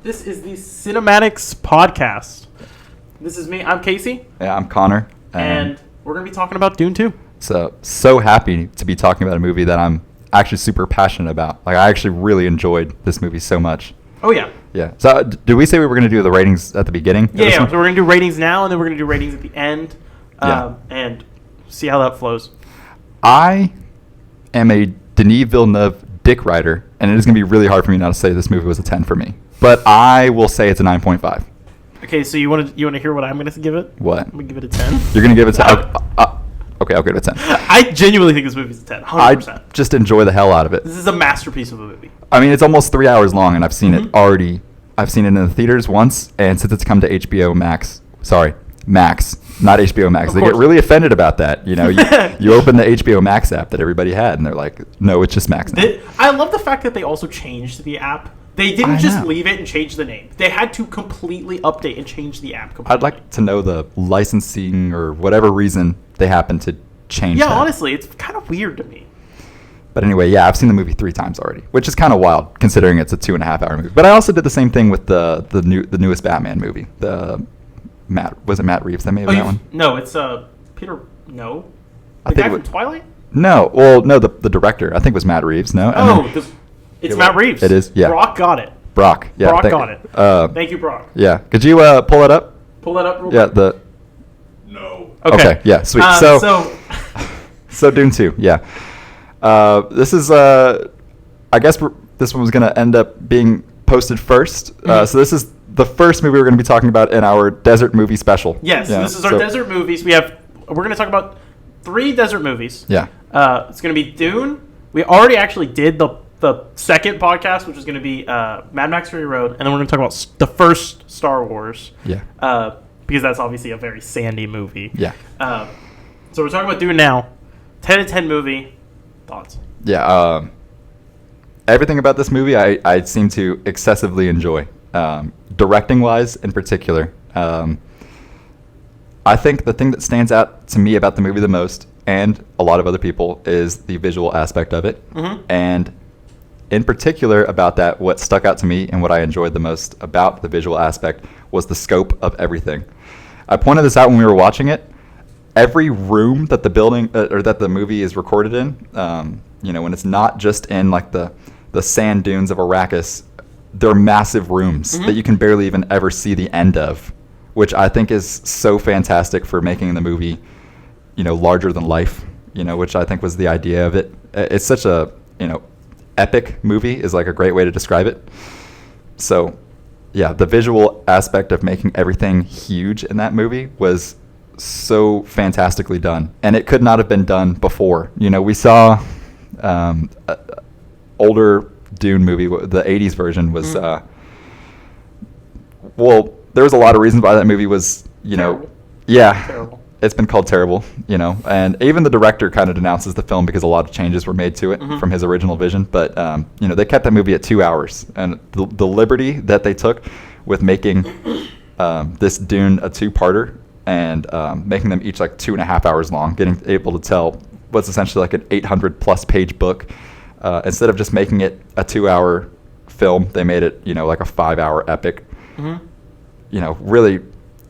This is the Cinematics Podcast. This is me. I'm Casey. Yeah, I'm Connor. And we're going to be talking about Dune 2. So happy to be talking about a movie that I'm actually super passionate about. Like, I actually really enjoyed this movie so much. Oh, yeah. Yeah. So, did we say we were going to do the ratings at the beginning? Yeah. So, we're going to do ratings now, and then we're going to do ratings at the end. And see how that flows. I am a Denis Villeneuve dick rider, and it is going to be really hard for me not to say this movie was a 10 for me. But I will say it's a 9.5. Okay, so you want to hear what I'm going to give it? What? I'm going to give it a 10. You're going to give it a 10? Okay, I'll give it a 10. I genuinely think this movie's a 10, 100%. I just enjoy the hell out of it. This is a masterpiece of a movie. I mean, it's almost 3 hours long, and I've seen it already. I've seen it in the theaters once, and since it's come to HBO Max, not HBO Max. They get really offended about that. You know, you open the HBO Max app that everybody had, and they're like, no, it's just Max now. I love the fact that they also changed the app. They didn't just leave it and change the name. They had to completely update and change the app completely. I'd like to know the licensing or whatever reason they happened to change that. Yeah, honestly, it's kind of weird to me. But anyway, yeah, I've seen the movie 3 times already, which is kind of wild considering it's a 2.5-hour movie. But I also did the same thing with the newest Batman movie. Was it Matt Reeves that made that one? No, it's Peter. No, the guy from Twilight. No, well, no, the director. I think it was Matt Reeves. No. It's Matt Reeves. It is. Yeah. Brock got it. Yeah. Brock got it. Thank you, Brock. Yeah. Could you pull it up? Pull that up. Real quick. No. Okay. Yeah. Sweet. So Dune 2. Yeah. This is. I guess this one was going to end up being posted first. So this is the first movie we're going to be talking about in our desert movie special. Yes. Yeah, this is our desert movies. We're going to talk about 3 desert movies. Yeah. It's going to be Dune. We already actually did the second podcast, which is going to be Mad Max Fury Road, and then we're going to talk about the first Star Wars. Yeah. Because that's obviously a very sandy movie. Yeah. So we're talking about Dune now. 10 out of 10 movie. Thoughts? Yeah. Everything about this movie I seem to excessively enjoy. Directing-wise, in particular. I think the thing that stands out to me about the movie the most, and a lot of other people, is the visual aspect of it. Mm-hmm. And in particular about that, what stuck out to me and what I enjoyed the most about the visual aspect was the scope of everything. I pointed this out when we were watching it. Every room that the building or that the movie is recorded in, when it's not just in like the sand dunes of Arrakis, they're massive rooms that you can barely even ever see the end of, which I think is so fantastic for making the movie, larger than life, which I think was the idea of it. It's such a, epic movie is like a great way to describe it. So, yeah, the visual aspect of making everything huge in that movie was so fantastically done, and it could not have been done before. We saw older Dune movie, the 80s version was there was a lot of reasons why that movie was terrible. Terrible. It's been called terrible, and even the director kind of denounces the film because a lot of changes were made to it from his original vision. But, they kept that movie at 2 hours. And the liberty that they took with making this Dune a 2-parter and making them each like 2.5 hours long, getting able to tell what's essentially like an 800-plus page book. Instead of just making it a 2-hour film, they made it, like a 5-hour epic. Really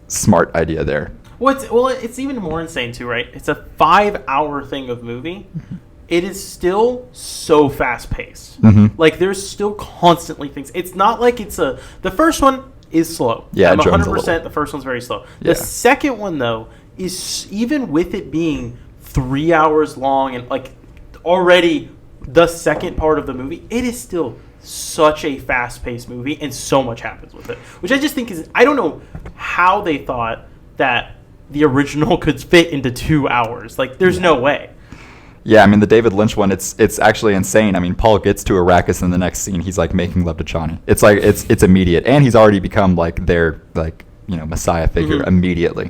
smart idea there. It's even more insane too, right? It's a 5-hour thing of movie. It is still so fast paced. Like there's still constantly things. It's not like the first one is slow. Yeah, I'm 100%. The first one's very slow. Yeah. The second one though is, even with it being 3 hours long and like already the second part of the movie, it is still such a fast paced movie and so much happens with it, which I just think I don't know how they thought that the original could fit into 2 hours. Like, there's no way. Yeah, I mean, the David Lynch one, it's actually insane. I mean, Paul gets to Arrakis in the next scene. He's, like, making love to Chani. It's, like, it's immediate. And he's already become, like, their, like, messiah figure immediately.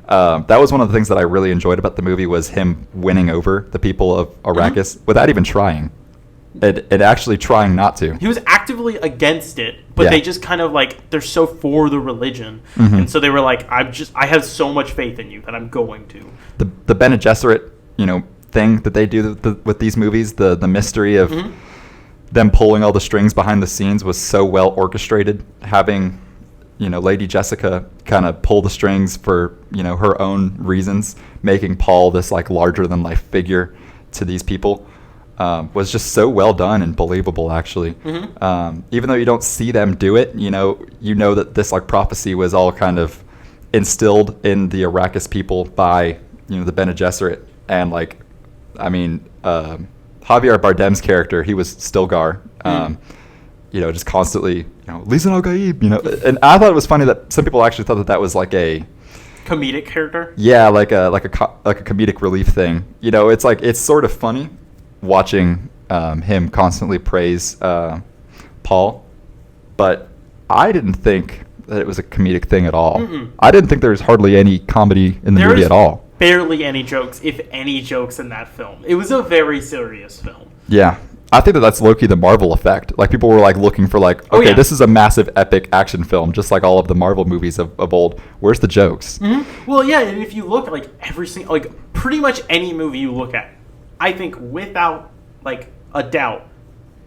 That was one of the things that I really enjoyed about the movie was him winning over the people of Arrakis without even trying. It actually trying not to. He was actively against it, but they just kind of like, they're so for the religion. And so they were like, I have so much faith in you that I'm going to. The Bene Gesserit, thing that they do with these movies, the mystery of them pulling all the strings behind the scenes was so well orchestrated. Having, Lady Jessica kind of pull the strings for, her own reasons, making Paul this like larger than life figure to these people, was just so well done and believable, actually. Mm-hmm. Even though you don't see them do it, you know that this like prophecy was all kind of instilled in the Arrakis people by, the Bene Gesserit. And like, Javier Bardem's character, he was Stilgar, just constantly, Lisan al-Gaib, and I thought it was funny that some people actually thought that was like a comedic character. Yeah, like a comedic relief thing. It's like, it's sort of funny watching him constantly praise Paul, but I didn't think that it was a comedic thing at all. Mm-mm. I didn't think there was hardly any comedy in the movie at all. Barely any jokes, if any jokes in that film. It was a very serious film. Yeah. I think that's low-key the Marvel effect. Like, people were like looking for like, okay, this is a massive epic action film, just like all of the Marvel movies of old. Where's the jokes? Mm-hmm. Well, yeah, and if you look at like every single, like pretty much any movie you look at, I think without like a doubt,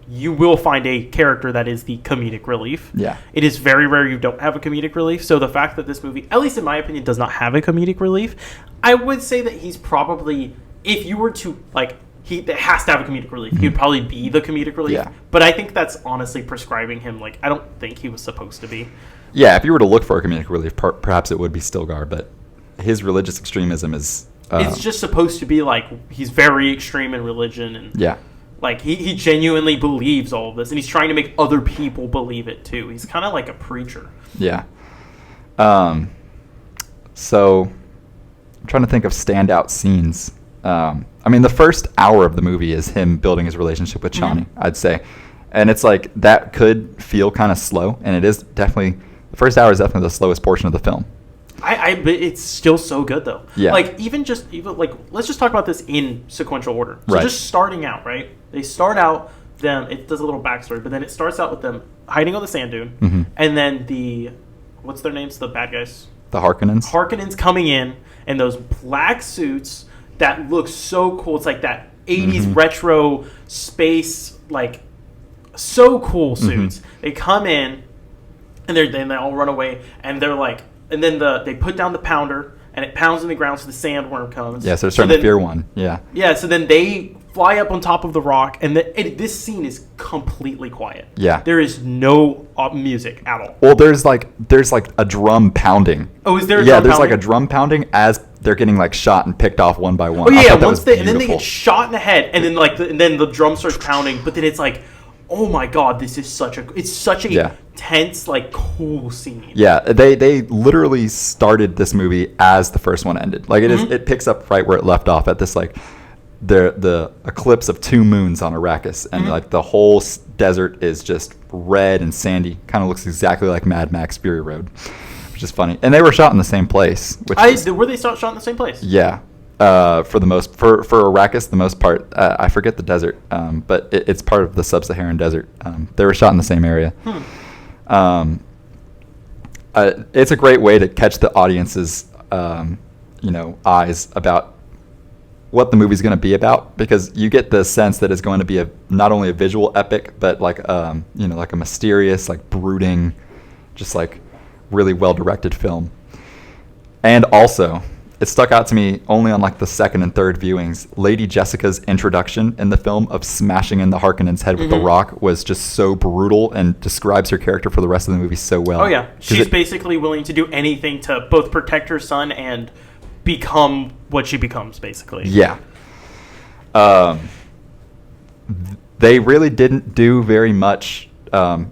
you will find a character that is the comedic relief. Yeah. It is very rare you don't have a comedic relief. So the fact that this movie, at least in my opinion, does not have a comedic relief, I would say that he's probably, if you were to like, he has to have a comedic relief. Mm-hmm. He'd probably be the comedic relief. Yeah. But I think that's honestly prescribing him. Like, I don't think he was supposed to be. Yeah, if you were to look for a comedic relief, perhaps it would be Stilgar. But his religious extremism is... it's just supposed to be like, he's very extreme in religion. And yeah. Like, he genuinely believes all of this. And he's trying to make other people believe it, too. He's kind of like a preacher. Yeah. So, I'm trying to think of standout scenes. The first hour of the movie is him building his relationship with Chani, mm-hmm. I'd say. And it's like, that could feel kind of slow. And it is definitely, the first hour is definitely the slowest portion of the film. But it's still so good, though. Yeah. Like, even like, let's just talk about this in sequential order. So right. Just starting out, right? They start out, it does a little backstory, but then it starts out with them hiding on the sand dune. Mm-hmm. And then what's their names? The bad guys? The Harkonnens. Harkonnens coming in those black suits that look so cool. It's like that 80s mm-hmm. retro space, like, so cool suits. Mm-hmm. They come in, and they all run away, and they're like, and then they put down the pounder, and it pounds in the ground, so the sandworm comes. Yeah, so they're starting to fear one. Yeah. Yeah, so then they fly up on top of the rock, and this scene is completely quiet. Yeah. There is no music at all. Well, there's like a drum pounding. Oh, is there a drum pounding? Yeah, there's like a drum pounding as they're getting like shot and picked off one by one. Oh yeah, and then they get shot in the head, and then then the drum starts pounding, but then it's like, oh my god, this is such a tense, like, cool scene. Yeah, they literally started this movie as the first one ended. Like, mm-hmm. It picks up right where it left off at this, like, the eclipse of 2 moons on Arrakis, and mm-hmm. like the whole desert is just red and sandy. Kind of looks exactly like Mad Max Fury Road, which is funny. And they were shot in the same place. Were they shot in the same place? Yeah. For Arrakis, the most part, I forget the desert, but it's part of the sub-Saharan desert. They were shot in the same area. It's a great way to catch the audience's, eyes about what the movie's going to be about, because you get the sense that it's going to be not only a visual epic, but like like a mysterious, like brooding, just like really well-directed film. And also, it stuck out to me only on like the second and third viewings. Lady Jessica's introduction in the film of smashing in the Harkonnen's head with mm-hmm. the rock was just so brutal and describes her character for the rest of the movie so well. Oh yeah, she's basically willing to do anything to both protect her son and become what she becomes, basically. Yeah. They really didn't do very much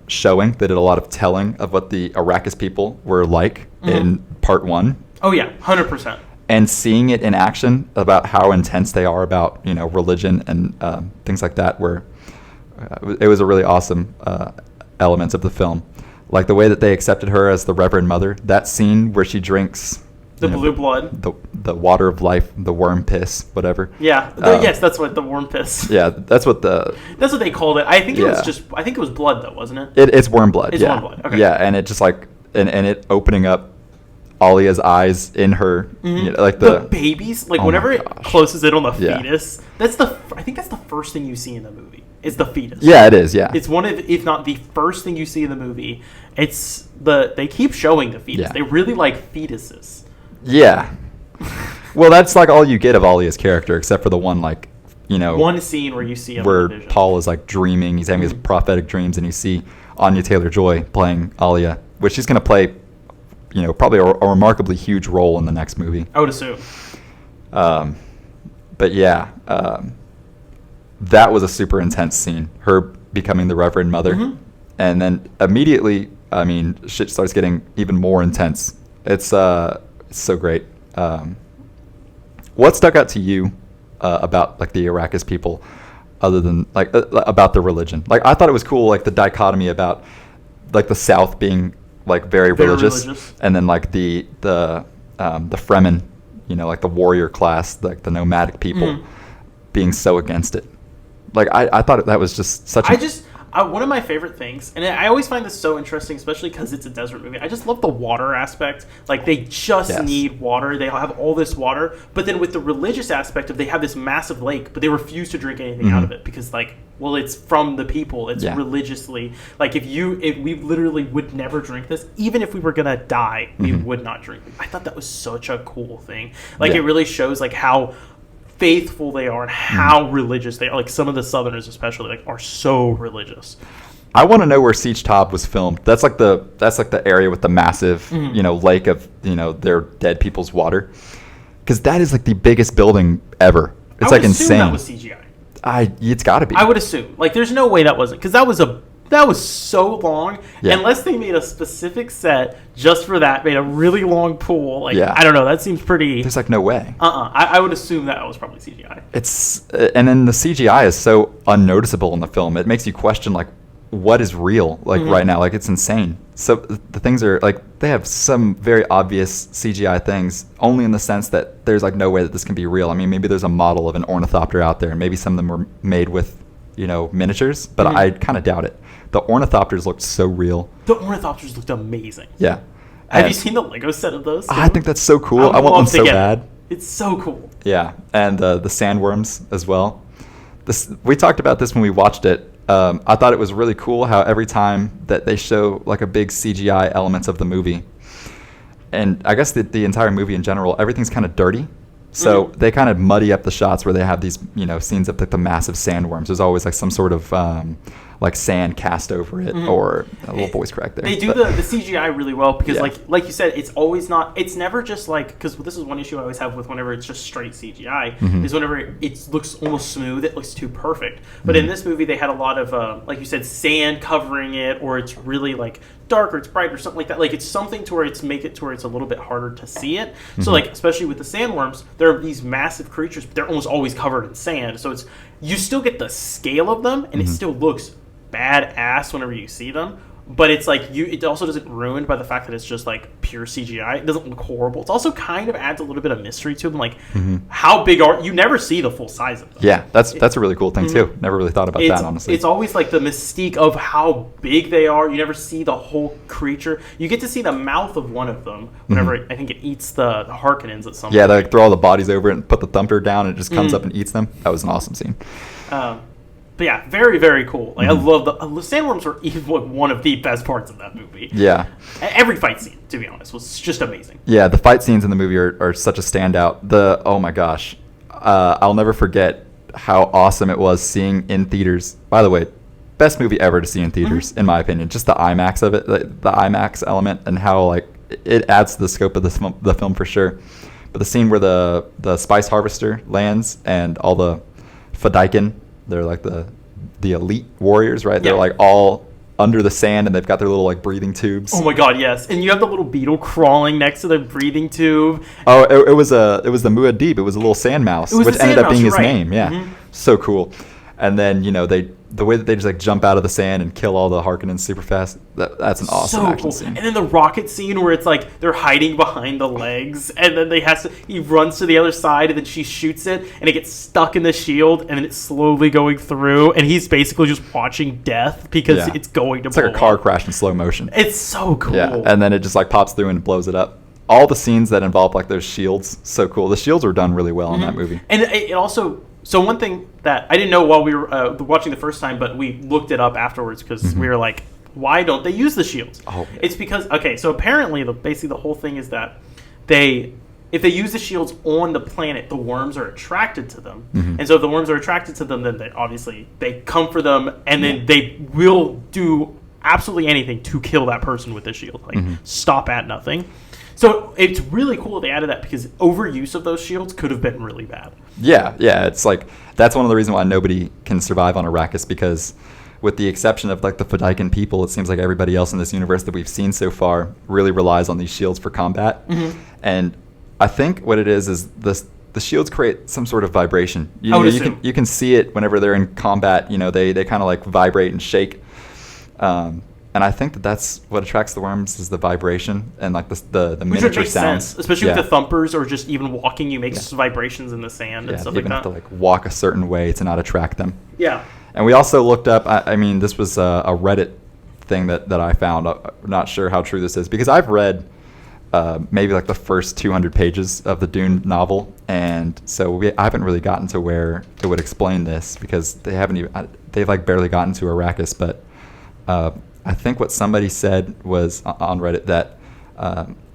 showing. They did a lot of telling of what the Arrakis people were like mm-hmm. in part 1. Oh yeah, 100%. And seeing it in action about how intense they are about, religion and things like that, it was a really awesome element of the film. Like the way that they accepted her as the Reverend Mother. That scene where she drinks the blue blood, the water of life, the worm piss, whatever. Yeah, yes, that's what the worm piss. Yeah, that's what they called it. I think it was blood though, wasn't it? It's worm blood. It's worm blood. Okay. Yeah, and it just like and it opening up Alia's eyes in her, like the babies, like oh whenever my it gosh. closes in on the Yeah. fetus, I think that's the first thing you see in the movie. Is the fetus. Yeah, it is. Yeah, It's one of, if not the first thing you see in the movie. They keep showing the fetus. Yeah. They really like fetuses. yeah. Well, that's like all you get of Alia's character, except for the one One scene where you see him where in the vision. Paul is like dreaming. He's having his prophetic dreams, and you see Anya Taylor-Joy playing Alia, which she's going to play, probably a remarkably huge role in the next movie. I would assume. But yeah, that was a super intense scene. Her becoming the Reverend Mother, and then immediately, shit starts getting even more intense. It's so great. What stuck out to you about like the Arrakis people, other than like about the religion? Like I thought it was cool, like the dichotomy about like the South being like very religious, and then like the Fremen, like the warrior class, like the nomadic people, being so against it. Like I thought that was just such. One of my favorite things, and I always find this so interesting, especially because it's a desert movie. I just love the water aspect. Like they just need water. They have all this water, but then with the religious aspect of they have this massive lake, but they refuse to drink anything out of it because it's from the people. It's religiously like if we literally would never drink this, even if we were gonna die, we would not drink it. I thought that was such a cool thing. Like it really shows like how faithful they are and how religious they are. Like some of the Southerners especially like are so religious. I want to know where Siege Top was filmed. That's like the area with the massive lake of their dead people's water, because that is like the biggest building ever. It's like insane. That was CGI. It's got to be. I would assume. Like there's no way that wasn't, because that was so long. Unless they made a specific set just for that, made a really long pool. Like I don't know, that seems pretty. There's like no way. I would assume that was probably CGI. And then the CGI is so unnoticeable in the film. It makes you question like what is real right now. Like it's insane. So the things are like they have some very obvious CGI things, only in the sense that there's like no way that this can be real. I mean, maybe there's a model of an ornithopter out there, and maybe some of them were made with miniatures, but I kind of doubt it. The ornithopters looked so real. The ornithopters looked amazing. Yeah. Have you seen the Lego set of those? I think that's so cool. I want one so bad. It's so cool. Yeah, and the sandworms as well. We talked about this when we watched it. I thought it was really cool how every time that they show like a big CGI elements of the movie, and I guess the entire movie in general, everything's kind of dirty. So they kind of muddy up the shots where they have these, scenes of like the massive sandworms. There's always like some sort of like sand cast over it, or a little voice crack there. They do the CGI really well because like you said, it's never just like, because this is one issue I always have with whenever it's just straight CGI, is whenever it looks almost smooth, it looks too perfect. But in this movie, they had a lot of, like you said, sand covering it, or it's really like dark, or it's bright, or something like that. Like it's something to where it's a little bit harder to see it. So like, especially with the sandworms, there are these massive creatures, but they're almost always covered in sand. So you still get the scale of them, and it still looks badass whenever you see them, but it's like it also doesn't ruined by the fact that it's just like pure CGI. It doesn't look horrible. It also kind of adds a little bit of mystery to them, like how big are you never see the full size of them. Yeah, that's a really cool thing too. Never really thought about that, honestly. It's always like the mystique of how big they are. You never see the whole creature. You get to see the mouth of one of them whenever I think it eats the Harkonnens at some point. Yeah, they like throw all the bodies over it and put the thumper down, and it just comes up and eats them. That was an awesome scene. But yeah, very, very cool. Like I love the sandworms were even one of the best parts of that movie. Yeah. Every fight scene, to be honest, was just amazing. Yeah, the fight scenes in the movie are such a standout. Oh my gosh. I'll never forget how awesome it was seeing in theaters. By the way, best movie ever to see in theaters, in my opinion. Just the IMAX of it, the IMAX element, and how like it adds to the scope of the film for sure. But the scene where the spice harvester lands and all the Fedaykin, they're like the elite warriors, right? They're like all under the sand, and they've got their little like breathing tubes. Oh my god, yes! And you have the little beetle crawling next to the breathing tube. Oh, it was the Muad'Dib. It was a little sand mouse, which ended up being his name. Yeah, so cool. And then the way that they just like jump out of the sand and kill all the Harkonnens super fast. That's an awesome action scene. And then the rocket scene where it's like they're hiding behind the legs, and then he runs to the other side, and then she shoots it, and it gets stuck in the shield, and then it's slowly going through, and he's basically just watching death because it's going to. It's like a car crash in slow motion. It's so cool. Yeah, and then it just like pops through and blows it up. all the scenes that involve like those shields, so cool. The shields were done really well in that movie. And it also, so one thing that I didn't know while we were watching the first time, but we looked it up afterwards because we were like, why don't they use the shields? Oh, yeah. It's because, okay, so apparently basically the whole thing is that if they use the shields on the planet, the worms are attracted to them. And so if the worms are attracted to them, then they come for them, and then they will do absolutely anything to kill that person with the shield. Like, stop at nothing. So it's really cool they added that because overuse of those shields could have been really bad. Yeah. It's like, that's one of the reasons why nobody can survive on Arrakis, because with the exception of like the Fedaykin people, it seems like everybody else in this universe that we've seen so far really relies on these shields for combat. And I think what it is the shields create some sort of vibration. You can see it whenever they're in combat. You know, they kind of like vibrate and shake. And I think that's what attracts the worms is the vibration and like the miniature sounds. Sense, especially with the thumpers or just even walking, you make vibrations in the sand and stuff like that. You even have to like walk a certain way to not attract them. Yeah. And we also looked up, I mean, this was a Reddit thing that I found. I'm not sure how true this is because I've read maybe like the first 200 pages of the Dune novel. And so I haven't really gotten to where it would explain this because they've like barely gotten to Arrakis. But I think what somebody said was on Reddit that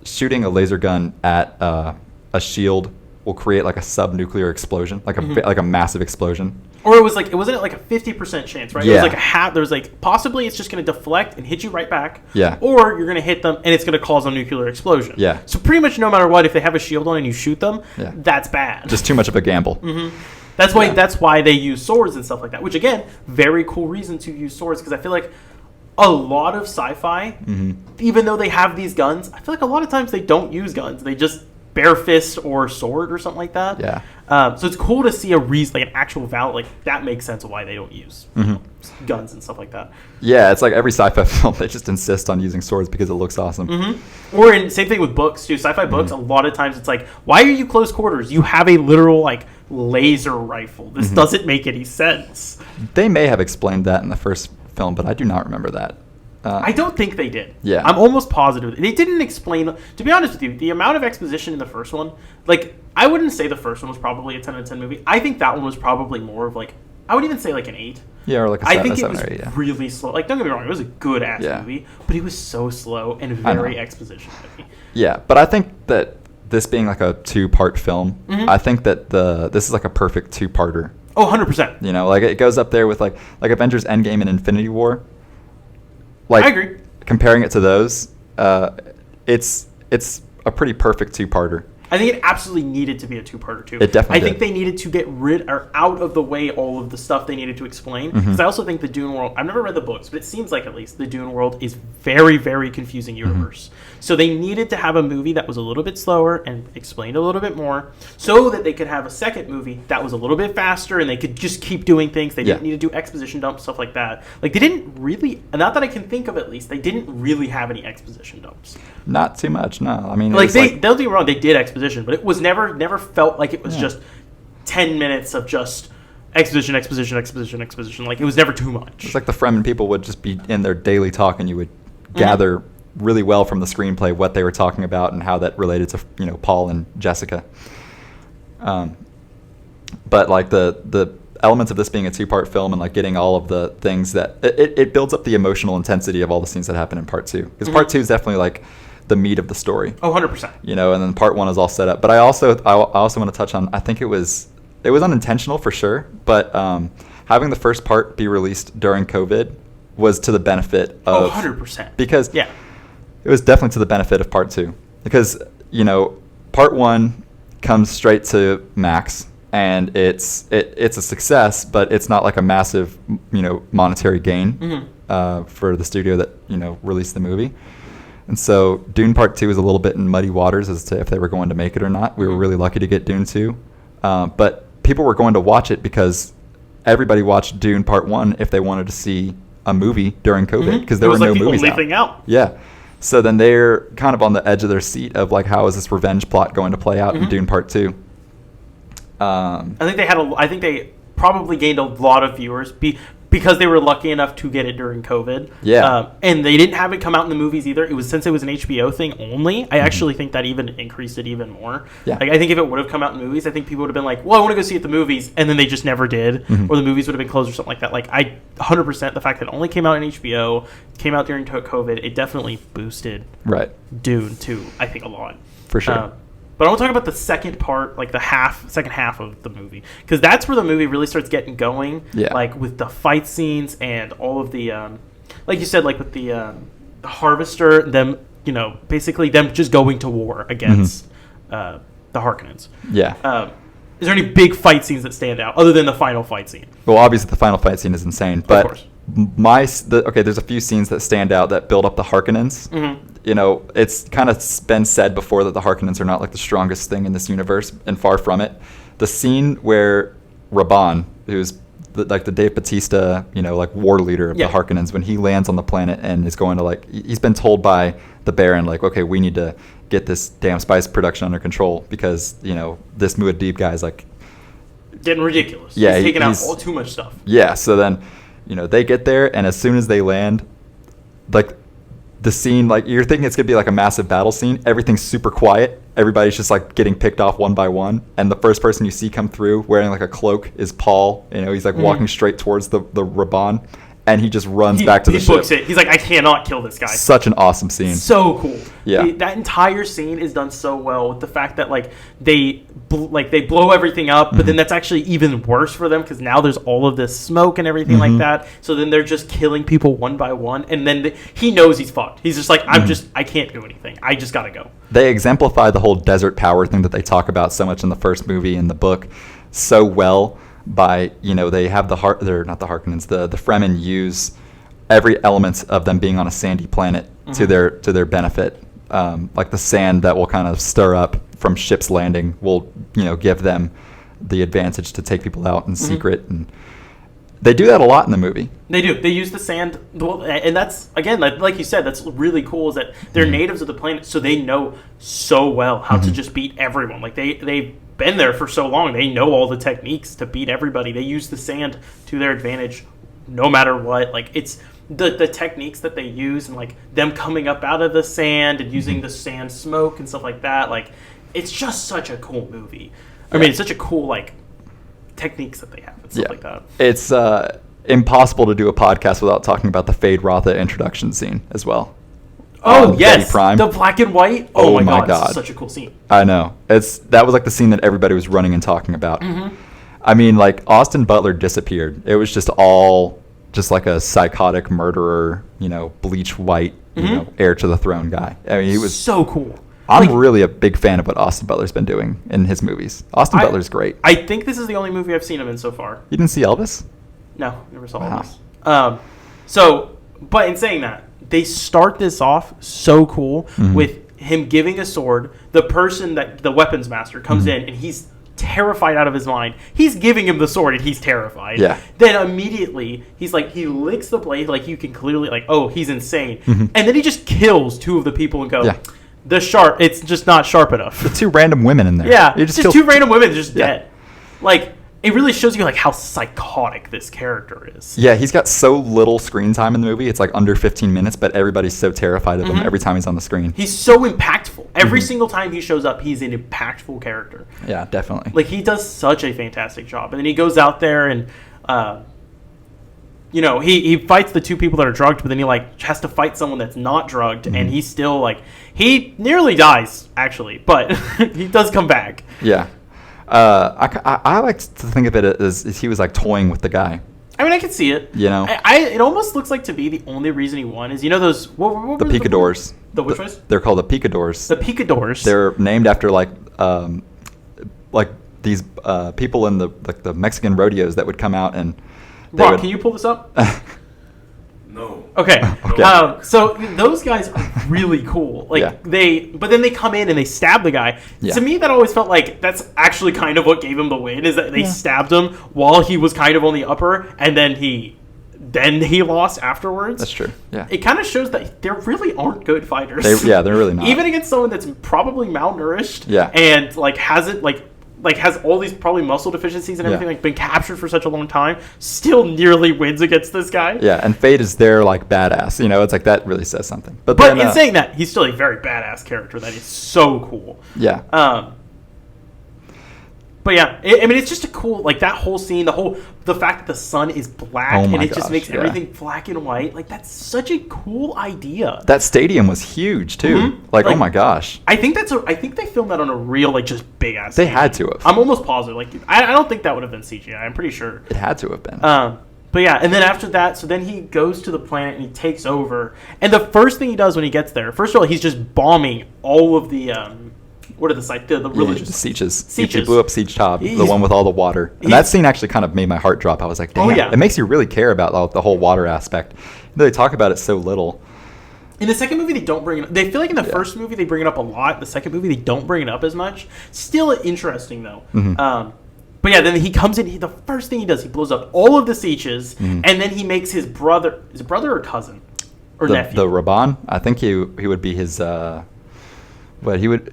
shooting a laser gun at a shield will create like a subnuclear explosion, like a massive explosion. Or wasn't it like a 50% chance, right? Yeah. It was like a half. There was like possibly it's just going to deflect and hit you right back. Yeah. Or you're going to hit them and it's going to cause a nuclear explosion. Yeah. So pretty much no matter what, if they have a shield on and you shoot them, that's bad. Just too much of a gamble. That's why they use swords and stuff like that. Which again, very cool reason to use swords because I feel like a lot of sci-fi, even though they have these guns, I feel like a lot of times they don't use guns. They just bare fist or sword or something like that. Yeah. So it's cool to see a reason, like an actual valid, like that makes sense of why they don't use guns and stuff like that. Yeah, it's like every sci-fi film, they just insist on using swords because it looks awesome. Or same thing with books too. Sci-fi books, a lot of times it's like, why are you close quarters? You have a literal like laser rifle. This doesn't make any sense. They may have explained that in the first film, but I do not remember that. I don't think they did. Yeah. I'm almost positive. They didn't explain... To be honest with you, the amount of exposition in the first one... Like, I wouldn't say the first one was probably a 10 out of 10 movie. I think that one was probably more of like... I would even say like an 8. Yeah, or like a 7, I think it was 8, yeah. really slow. Like, don't get me wrong, it was a good-ass movie, but it was so slow and very exposition heavy. Yeah, but I think that this being like a 2-part film, I think that this is like a perfect 2-parter. Oh, 100%. You know, like it goes up there with like Avengers Endgame and Infinity War. Like, I agree. Comparing it to those, it's a pretty perfect 2-parter. I think it absolutely needed to be a 2-parter too. It definitely I think they needed to get rid or out of the way all of the stuff they needed to explain. Because I also think the Dune world, I've never read the books, but it seems like at least the Dune world is very, very confusing universe. So they needed to have a movie that was a little bit slower and explained a little bit more so that they could have a second movie that was a little bit faster and they could just keep doing things. They didn't need to do exposition dumps, stuff like that. Like they didn't really, not that I can think of at least, they didn't really have any exposition dumps. Not too much, no. I mean, like don't get me wrong, they did exposition, but it was never felt like it was just 10 minutes of just exposition. Like it was never too much. It's like the Fremen people would just be in their daily talk, and you would gather really well from the screenplay what they were talking about and how that related to Paul and Jessica. But like the elements of this being a 2-part film and like getting all of the things that it builds up the emotional intensity of all the scenes that happen in part 2 because part 2 is definitely like the meat of the story. Oh, 100%. And then part 1 is all set up. But I also want to touch on, I think it was unintentional for sure, but having the first part be released during COVID was to the benefit of... 100%. Because it was definitely to the benefit of part 2. Because, part 1 comes straight to Max, and it's a success, but it's not like a massive, monetary gain for the studio that, released the movie. And so Dune Part 2 is a little bit in muddy waters as to if they were going to make it or not. We were really lucky to get Dune 2. But people were going to watch it because everybody watched Dune Part 1 if they wanted to see a movie during COVID because there were no movies out. Thing out. Yeah. So then they're kind of on the edge of their seat of like, how is this revenge plot going to play out in Dune Part 2? I think they probably gained a lot of viewers because they were lucky enough to get it during COVID. Yeah. And they didn't have it come out in the movies either. It was since it was an HBO thing only. I actually think that even increased it even more. Yeah. Like, I think if it would have come out in movies, I think people would have been like, well, I want to go see it at the movies, and then they just never did, or the movies would have been closed or something like that. Like, 100% the fact that it only came out in HBO, came out during COVID, it definitely boosted Dune too, I think, a lot. For sure. But I want to talk about the second part, like second half of the movie, because that's where the movie really starts getting going. Yeah. Like with the fight scenes and all of the, like you said, like with the Harvester, them, basically them just going to war against the Harkonnens. Yeah. Is there any big fight scenes that stand out other than the final fight scene? Well, obviously the final fight scene is insane, but of course. There's a few scenes that stand out that build up the Harkonnens. Mm-hmm. It's kind of been said before that the Harkonnens are not like the strongest thing in this universe, and far from it. The scene where Raban, who's the Dave Bautista, like war leader of the Harkonnens, when he lands on the planet and is going to he's been told by the Baron, like, okay, we need to get this damn spice production under control because this Muad'Dib guy is like getting ridiculous. Yeah, he's taking out all too much stuff. Yeah, so then they get there, and as soon as they land, like the scene, like you're thinking it's gonna be like a massive battle scene. Everything's super quiet. Everybody's just like getting picked off one by one, and the first person you see come through wearing like a cloak is Paul. He's like walking straight towards the Raban, and he just runs back to the ship. He books it. He's like, I cannot kill this guy. Such an awesome scene. So cool. Yeah. That entire scene is done so well with the fact that they blow everything up, but then that's actually even worse for them because now there's all of this smoke and everything like that. So then they're just killing people one by one, and then he knows he's fucked. He's just like, I can't do anything. I just gotta go. They exemplify the whole desert power thing that they talk about so much in the first movie and the book so well. By they have they're not the Harkonnens, the Fremen use every element of them being on a sandy planet to their benefit. Like the sand that will kind of stir up from ships landing will give them the advantage to take people out in secret, and they do that a lot in the movie. They do. They use the sand, and that's again like you said, that's really cool. Is that they're natives of the planet, so they know so well how to just beat everyone. Like they've been there for so long, they know all the techniques to beat everybody. They use the sand to their advantage no matter what. Like it's the techniques that they use, and like them coming up out of the sand and using the sand smoke and stuff like that. Like it's just such a cool movie. I mean, it's such a cool techniques that they have and stuff like that. It's impossible to do a podcast without talking about the Fade Rotha introduction scene as well. Oh yes, the black and white. Oh my god, it's such a cool scene. I know. That was like the scene that everybody was running and talking about. I mean, like Austin Butler disappeared. It was just all just like a psychotic murderer, bleach white, heir to the throne guy. I mean, he was so cool. I'm really a big fan of what Austin Butler's been doing in his movies. Austin Butler's great. I think this is the only movie I've seen him in so far. You didn't see Elvis? No, never saw Elvis. But in saying that, they start this off so cool with him giving a sword. The person that the weapons master comes in and he's terrified out of his mind. He's giving him the sword and he's terrified. Yeah. Then immediately he's like, he licks the blade, like you can clearly he's insane. And then he just kills two of the people and go, it's just not sharp enough. The two random women in there. Yeah, just two random women just dead. It really shows you how psychotic this character is. Yeah, he's got so little screen time in the movie. It's under 15 minutes, but everybody's so terrified of him every time he's on the screen. He's so impactful. Every single time he shows up, he's an impactful character. Yeah, definitely. He does such a fantastic job. And then he goes out there and, he fights the two people that are drugged, but then he has to fight someone that's not drugged, and he's still he nearly dies actually, but he does come back. Yeah. I like to think of it as he was toying with the guy. I mean, I can see it. It almost looks like to be the only reason he won is those what the picadors. The which ones? They're called the picadors. The picadors. They're named after these people in the Mexican rodeos that would come out and. Rock, can you pull this up? No. Okay. So those guys are really cool. But then they come in and they stab the guy. Yeah. To me, that always felt like that's actually kind of what gave him the win, is that they stabbed him while he was kind of on the upper, and then he lost afterwards. That's true. Yeah. It kind of shows that there really aren't good fighters. They're really not. Even against someone that's probably malnourished. Yeah. And hasn't like has all these probably muscle deficiencies and everything, Yeah. like been captured for such a long time, still nearly wins against this guy. Yeah, and Fate is there like badass. You know, it's like that really says something. But then, in saying that, he's still a very badass character that is so cool. yeah, But yeah, I mean, it's just a cool, like that whole scene, the fact that the sun is black Oh and my it just gosh, makes yeah. everything black and white. Like that's such a cool idea. that stadium was huge too. Mhm. Like, oh Like, my gosh, I think they filmed that on a real, like just big ass. they had to have. I'm almost positive. Like I don't think that would have been CGI. I'm pretty sure. It had to have been. But yeah, and then after that, so then he goes to the planet and he takes over. And the first thing he does when he gets there, first of all, he's just bombing all of the what are the sites? The Yeah, religious the Sieges. He Sieges. blew up Siege Top, the He's- one with all the water. And that scene actually kind of made my heart drop. I was like, damn, Oh, yeah. it makes you really care about like, the whole water aspect. They talk about it so little. In the second movie, they don't bring it up. They feel like in the Yeah. first movie, they bring it up a lot. The second movie, they don't bring it up as much. Still interesting, though. Mm-hmm. But yeah, then he comes in. The first thing he does, he blows up all of the Sieges, Mm-hmm. and then he makes his brother or cousin? Or nephew? The Raban, I think he would be his, what he would,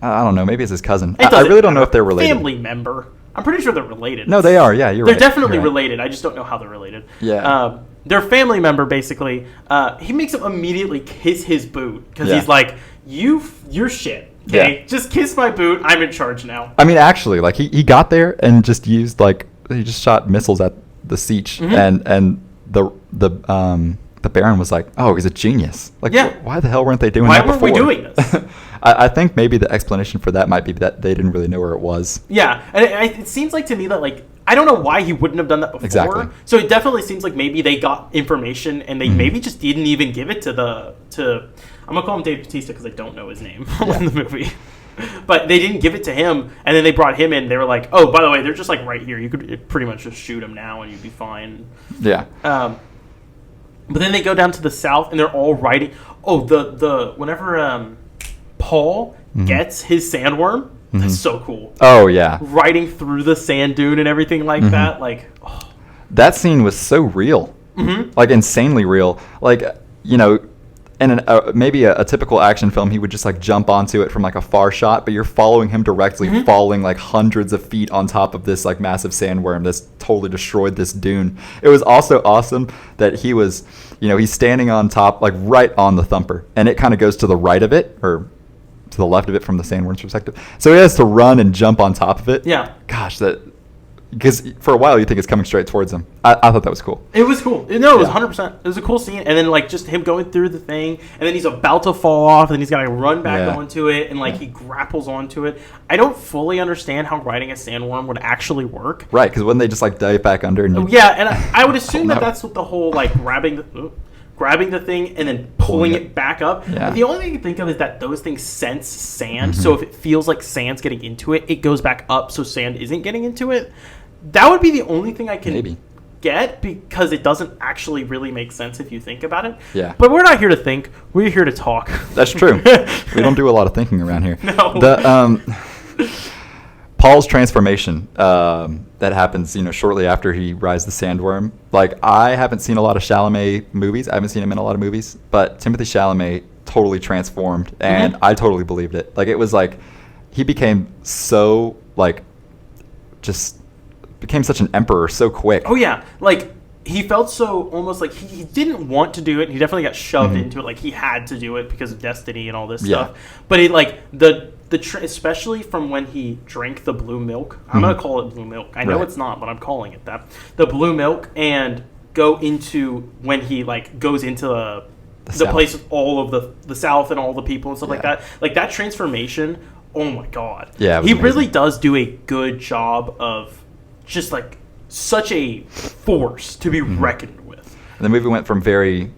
I don't know, maybe it's his cousin. It I doesn't really don't know matter. if they're related. Family member. I'm pretty sure they're related. No, they are. Yeah, you're They're right. definitely You're right. related. I just don't know how they're related. Yeah. Their family member, basically, he makes him immediately kiss his boot because Yeah. he's like, you're shit. Okay, Yeah. just kiss my boot. I'm in charge now. I mean, actually, like he got there and just used like he just shot missiles at the siege, Mm-hmm. and the Baron was like, oh, he's a genius. Like, Yeah. why the hell weren't they doing Why that weren't before? we doing this? I think maybe the explanation for that might be that they didn't really know where it was. Yeah, and it seems like to me that like I don't know why he wouldn't have done that before. Exactly. So it definitely seems like maybe they got information and they maybe just didn't even give it to I'm gonna call him Dave Bautista because I don't know his name in the movie. But they didn't give it to him, and then they brought him in. They were like, "Oh, by the way, they're just like right here. You could pretty much just shoot them now, and you'd be fine." Yeah. But then they go down to the south, and they're all riding. Oh, the whenever Paul gets his sandworm, that's so cool. Oh yeah. Riding through the sand dune and everything like that, like, oh, That scene was so real, like insanely real. Like, you know, in maybe a typical action film, he would just like jump onto it from like a far shot, but you're following him directly, falling like hundreds of feet on top of this like massive sandworm that's totally destroyed this dune. It was also awesome that he was, you know, he's standing on top, like right on the thumper, and it kind of goes to the right of it or to the left of it from the sandworm's perspective. So he has to run and jump on top of it. yeah. Gosh, because for a while you think it's coming straight towards him. I thought that was cool. It was cool. No, it was Yeah. 100%. It was a cool scene. And then, like, just him going through the thing, and then he's about to fall off, and then he's got to run back Yeah. onto it, and, like, he grapples onto it. I don't fully understand how riding a sandworm would actually work. Right, because wouldn't they just like dive back under? And Yeah, and I would assume Oh, that no. that's what the whole, like, grabbing the thing and then pulling it back up. Yeah. The only thing I can think of is that those things sense sand, so if it feels like sand's getting into it, it goes back up so sand isn't getting into it. That would be the only thing I can Maybe. get because it doesn't actually really make sense if you think about it. Yeah. But we're not here to think. We're here to talk. That's true. We don't do a lot of thinking around here. No. Paul's transformation that happens, you know, shortly after he rides the sandworm. Like, I haven't seen a lot of Chalamet movies. I haven't seen him in a lot of movies, but Timothée Chalamet totally transformed, and I totally believed it. Like, it was like he became so like just became such an emperor so quick. Oh yeah, like he felt so almost like he didn't want to do it. He definitely got shoved into it, like he had to do it because of destiny and all this Yeah. stuff. But it like especially from when he drank the blue milk. I'm gonna call it blue milk. I know Right. it's not, but I'm calling it that. The blue milk, and go into when he like goes into the South. place with all of the South and all the people and stuff like Yeah. that. Like that transformation. Oh my god. Yeah, it was he really amazing. does do a good job of just like such a force to be reckoned with. And the movie went from very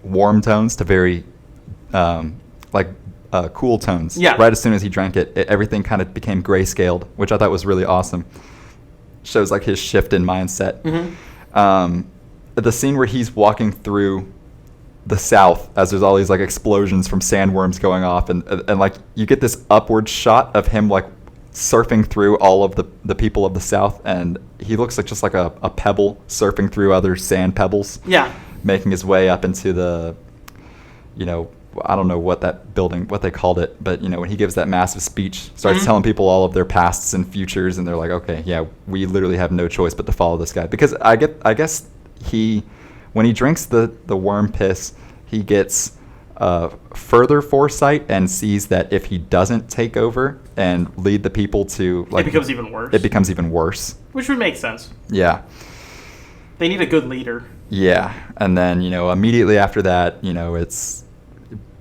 warm tones to very cool tones. Yeah. Right as soon as he drank it, everything kind of became grayscaled, which I thought was really awesome. Shows like his shift in mindset. The scene where he's walking through the South as there's all these like explosions from sandworms going off, and like you get this upward shot of him like surfing through all of the people of the South, and he looks like just like a pebble surfing through other sand pebbles. Yeah. Making his way up into the, you know, I don't know what that building, what they called it, but when he gives that massive speech, starts Mm-hmm. telling people all of their pasts and futures, and they're like, okay, yeah, we literally have no choice but to follow this guy. Because I guess when he drinks the worm piss, he gets further foresight and sees that if he doesn't take over and lead the people to, like, it becomes even worse. It becomes even worse. Which would make sense. Yeah. They need a good leader. Yeah, and then immediately after that, it's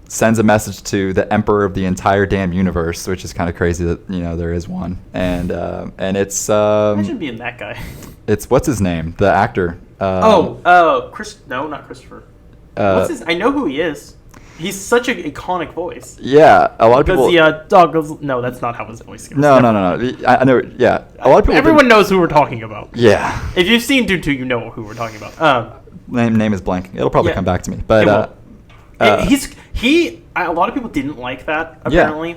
sends a message to the emperor of the entire damn universe, which is kind of crazy that there is one, and it's Imagine being that guy. it's what's his name, the actor. Chris? No, not Christopher. I know who he is. He's such an iconic voice. Yeah, a lot of people. Because the dog goes. No, that's not how his voice goes. No. I know. Yeah, a lot of people. Everyone knows who we're talking about. Yeah. If you've seen Dune 2, you know who we're talking about. Name is blanking. It'll probably Yeah. come back to me, but a lot of people didn't like that. Apparently,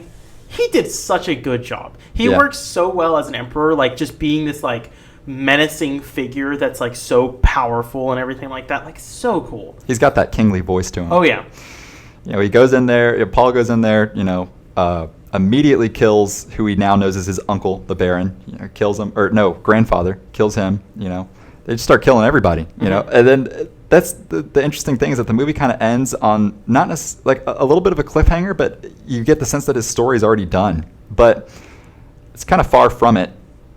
he did such a good job. He Yeah. works so well as an emperor, like just being this like menacing figure that's like so powerful and everything like that. Like so cool. he's got that kingly voice to him. Oh yeah. He goes in there. Paul goes in there. Immediately kills who he now knows as his uncle, the Baron. Kills him, or no, grandfather kills him. They just start killing everybody. Mm-hmm. And then that's the interesting thing is that the movie kind of ends on not like a little bit of a cliffhanger, but you get the sense that his story is already done. But it's kind of far from it,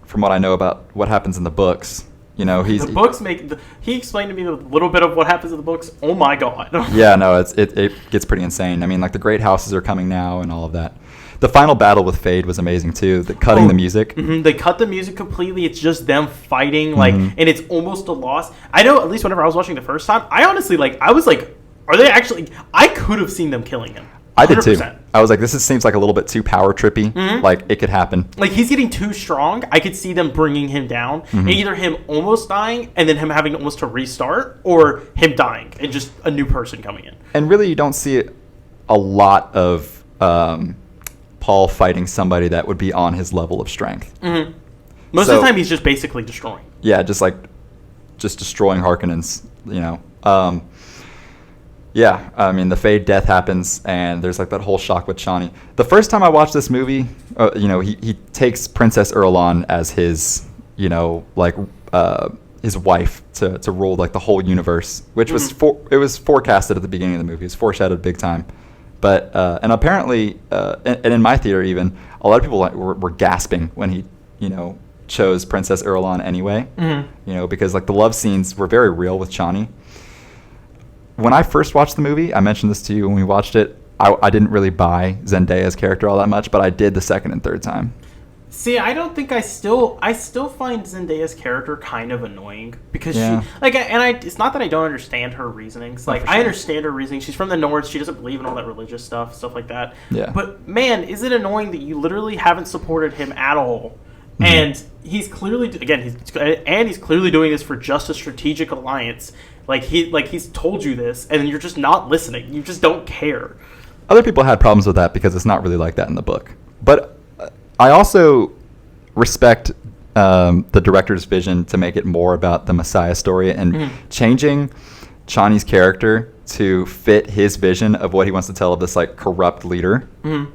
from what I know about what happens in the books. The books he explained to me a little bit of what happens in the books. Oh my god. Yeah, no, it gets pretty insane. I mean, like the great houses are coming now and all of that. The final battle with Fade was amazing too. Cutting the music. Mm-hmm. They cut the music completely. It's just them fighting, and it's almost a loss. I know, at least whenever I was watching the first time, I honestly I was like, are they actually? I could have seen them killing him. 100%. I did too. I was like, this seems like a little bit too power trippy. Mm-hmm. Like it could happen. Like he's getting too strong. I could see them bringing him down, and either him almost dying and then him having almost to restart, or him dying and just a new person coming in. And really, you don't see a lot of Paul fighting somebody that would be on his level of strength. Mm-hmm. Most of the time, he's just basically destroying. Yeah, just destroying Harkonnens. Yeah, I mean, the Fade death happens, and there's like that whole shock with Chani. The first time I watched this movie, he takes Princess Irulan as his, his wife to rule like the whole universe, which was it was forecasted at the beginning of the movie. It was foreshadowed big time. But and apparently, and in my theater even, a lot of people were gasping when he, chose Princess Irulan anyway. Mm-hmm. Because like the love scenes were very real with Chani. When I first watched the movie, I mentioned this to you when we watched it, I didn't really buy Zendaya's character all that much, but I did the second and third time. See, I don't think I still find Zendaya's character kind of annoying because Yeah. she it's not that I don't understand her reasonings. Like for I sure. understand her reasoning. She's from the north. She doesn't believe in all that religious stuff like that. Yeah. But man, is it annoying that you literally haven't supported him at all? Mm-hmm. And he's clearly he's clearly doing this for just a strategic alliance. He's told you this, and you're just not listening. You just don't care. Other people had problems with that because it's not really like that in the book. But I also respect the director's vision to make it more about the Messiah story and changing Chani's character to fit his vision of what he wants to tell of this like corrupt leader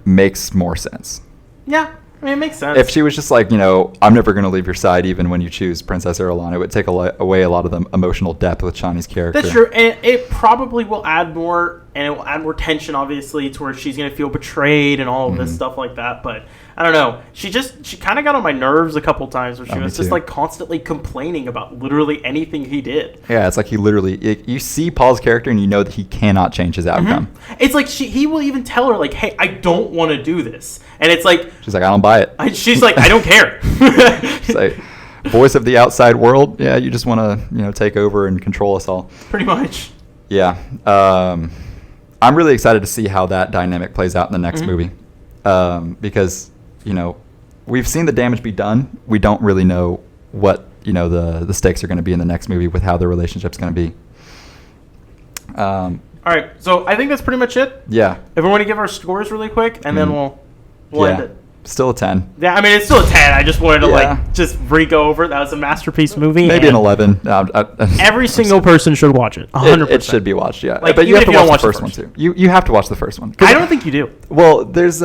makes more sense. Yeah. I mean, it makes sense. If she was just like, I'm never going to leave your side even when you choose Princess Irulan, it would take away a lot of the emotional depth with Chani's character. That's true, and it probably will add more, and it will add more tension, obviously, to where she's going to feel betrayed and all of this stuff like that. But I don't know. She kind of got on my nerves a couple times where she was just like constantly complaining about literally anything he did. Yeah, it's like you see Paul's character and you know that he cannot change his outcome. It's like he will even tell her like, "Hey, I don't want to do this," and it's like she's like, "I don't buy it." She's like, "I don't care." She's like, voice of the outside world. Yeah, you just want to take over and control us all. Pretty much. Yeah, I'm really excited to see how that dynamic plays out in the next movie, because we've seen the damage be done. We don't really know what the stakes are going to be in the next movie with how their relationship's going to be. All right, so I think that's pretty much it. Yeah. If we want to give our scores really quick, and then we'll end it. Still a 10. Yeah, I mean, it's still a 10. I just wanted to, Yeah. just re-go over it. That was a masterpiece movie. Maybe an and 11. Every single person should watch it. 100%. It should be watched, yeah. Like, But you even have to if you don't watch the watch first the one, first. too. You have to watch the first one. 'Cause I don't think you do. Well, there's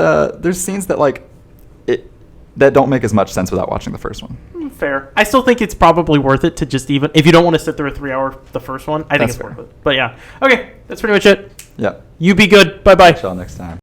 scenes that, like, that don't make as much sense without watching the first one. Fair. I still think it's probably worth it to just even, if you don't want to sit through a 3 hour, the first one, I think That's it's fair. worth it. But yeah. Okay, that's pretty much it. Yeah. You be good. Bye-bye. Until next time.